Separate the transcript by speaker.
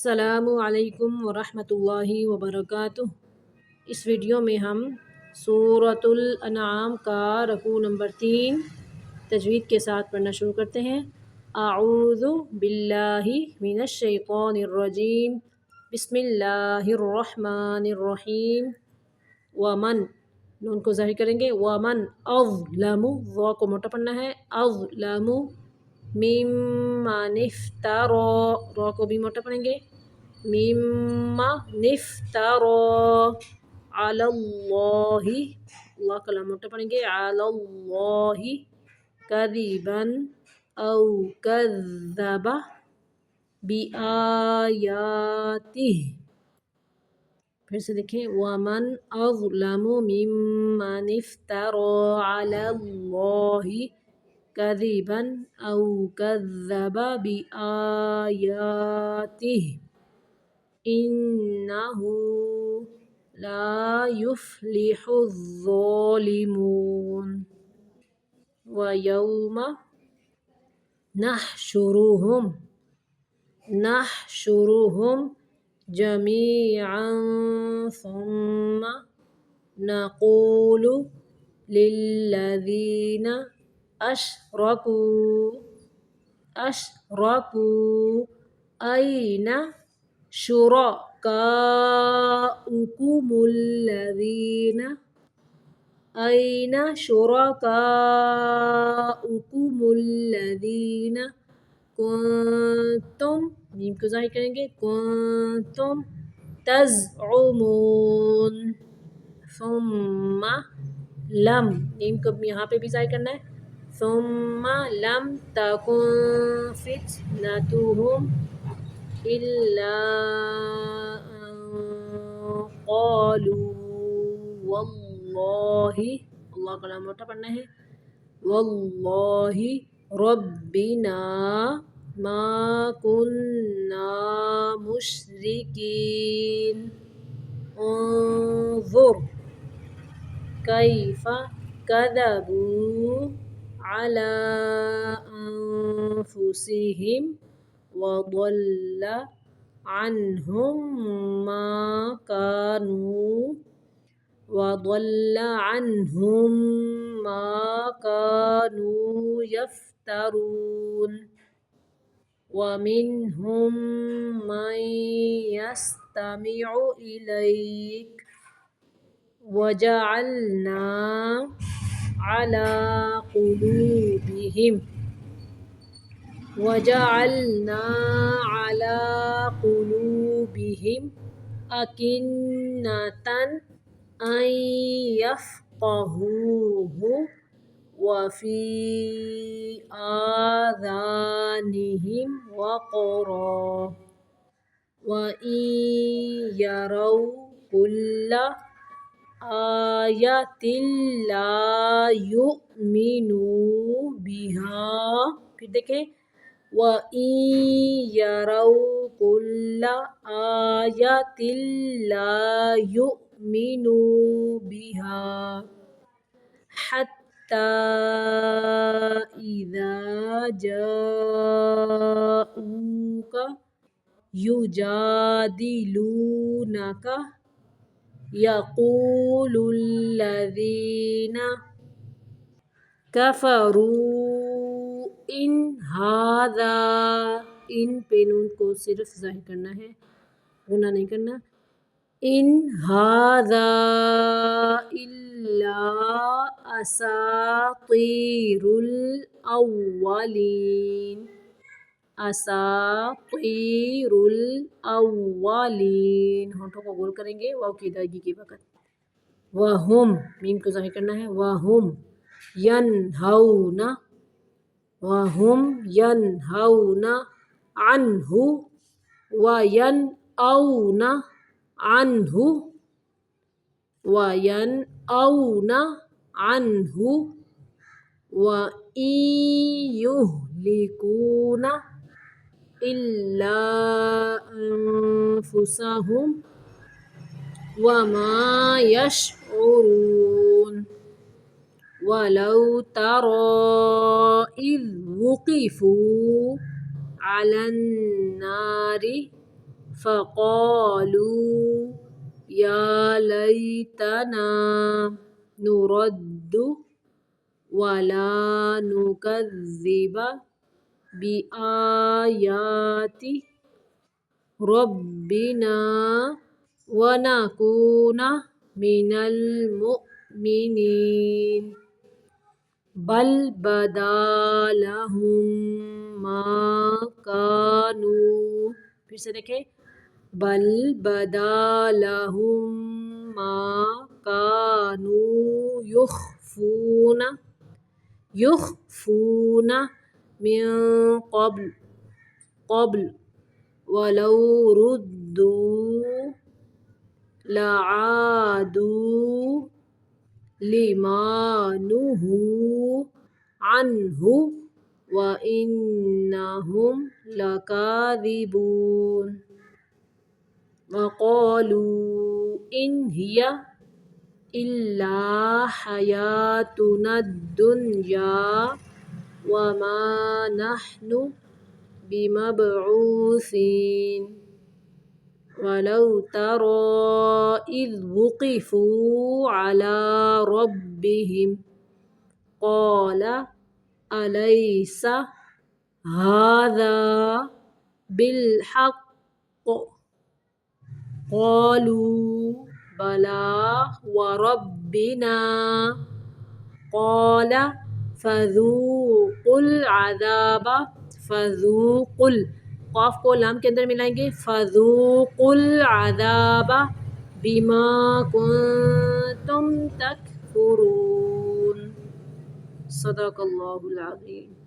Speaker 1: السلام علیکم ورحمۃ اللہ وبرکاتہ۔ اس ویڈیو میں ہم سورۃ الانعام کا رکوع نمبر 3 تجوید کے ساتھ پڑھنا شروع کرتے ہیں۔ اعوذ باللہ من الشیطان الرجیم، بسم اللہ الرحمن الرحیم۔ ومن، نون کو ظاہر کریں گے، ومن اظلم، وا کو موٹا پڑھنا ہے، اظلم ممن افتری، را کو بھی موٹا پڑھیں گے، ممن افتری علی اللہ، اللہ کا لام موٹا پڑھیں گے، علی اللہ کذبا او کذب بآیاتہ۔ پھر سے دیکھیں، وَمَنْ أَظْلَمُ مِمَّنِ افْتَرَى عَلَى اللَّهِ كَذِبًا أَوْ كَذَّبَ بِآيَاتِهِ إِنَّهُ لَا يُفْلِحُ الظَّالِمُونَ۔ وَيَوْمَ نَحْشُرُهُمْ جميعا ثم نقول للذين أشركوا أين شركاؤكم الذين کنتم، میم کو ظاہر کریں گے، کنتم تزعمون۔ ثم لم، میم کو یہاں پہ بھی ظاہر کرنا ہے، ثم لم تکن فتنتهم الا ان قالوا واللہ، اللہ کا نام موٹا پڑھنا ہے، واللہ ربنا ما كنا مشرکین۔ انظر کیف کذبوا علی انفسہم وضل عنہم ما كانوا يفترون۔ ومنهم من يستمع إليك وجعلنا على قلوبهم أكنة أن يفقهوه وفي آذانهم وقرا وإن يروا كل آية لا يؤمنوا بها۔ پھر دیکھیں، وَإِن يَرَوْا كُلَّ آيَةٍ لَا يُؤْمِنُوا بِهَا حَتَّى إِذَا جَاءُوكَ يُجَادِلُونَكَ يَقُولُ الَّذِينَ كَفَرُوا إِنْ هَذَا، ان پہ نون کو صرف ظاہر کرنا ہے، غنہ نہیں کرنا، إِنْ هَذَا إِلَّا أَسَاطِيرُ الْأَوَّلِينَ، أَسَاطِيرُ الْأَوَّلِينَ، ہونٹوں کو گول کریں گے واو کی ادائیگی کے وقت۔ وَهُمْ، میم کو ظاہر کرنا ہے، وَهُمْ يَنْهَوْنَ عَنْهُ وَيَنْأَوْنَ عَنْهُ وَإِنْ يُهْلِكُونَ إِلَّا أَنفُسَهُمْ وَمَا يَشْعُرُونَ۔ وَلَوْ تَرَىٰ إِذْ وُقِفُوا عَلَى النَّارِ فقالوا يا ليتنا نرد ولا نكذب بآيات ربنا ونكون من المؤمنين بل بدا لهم ما كانوا پھر سے دیکھیں بل بدا لهم ما كانوا يخفون من قبل ولو ردوا لعادوا لما نهوا عنه وإنهم لكاذبون وقالوا إن هي إلا حياتنا الدنيا وما نحن بمبعوثين ولو ترى إذ وقفوا على ربهم قال أليس هذا بالحق قالوا بلى وربنا قال فذوقوا العذاب قاف کو لام کے اندر ملائیں گے فذوقوا العذاب بما کنتم تکفرون صدق اللہ العظیم.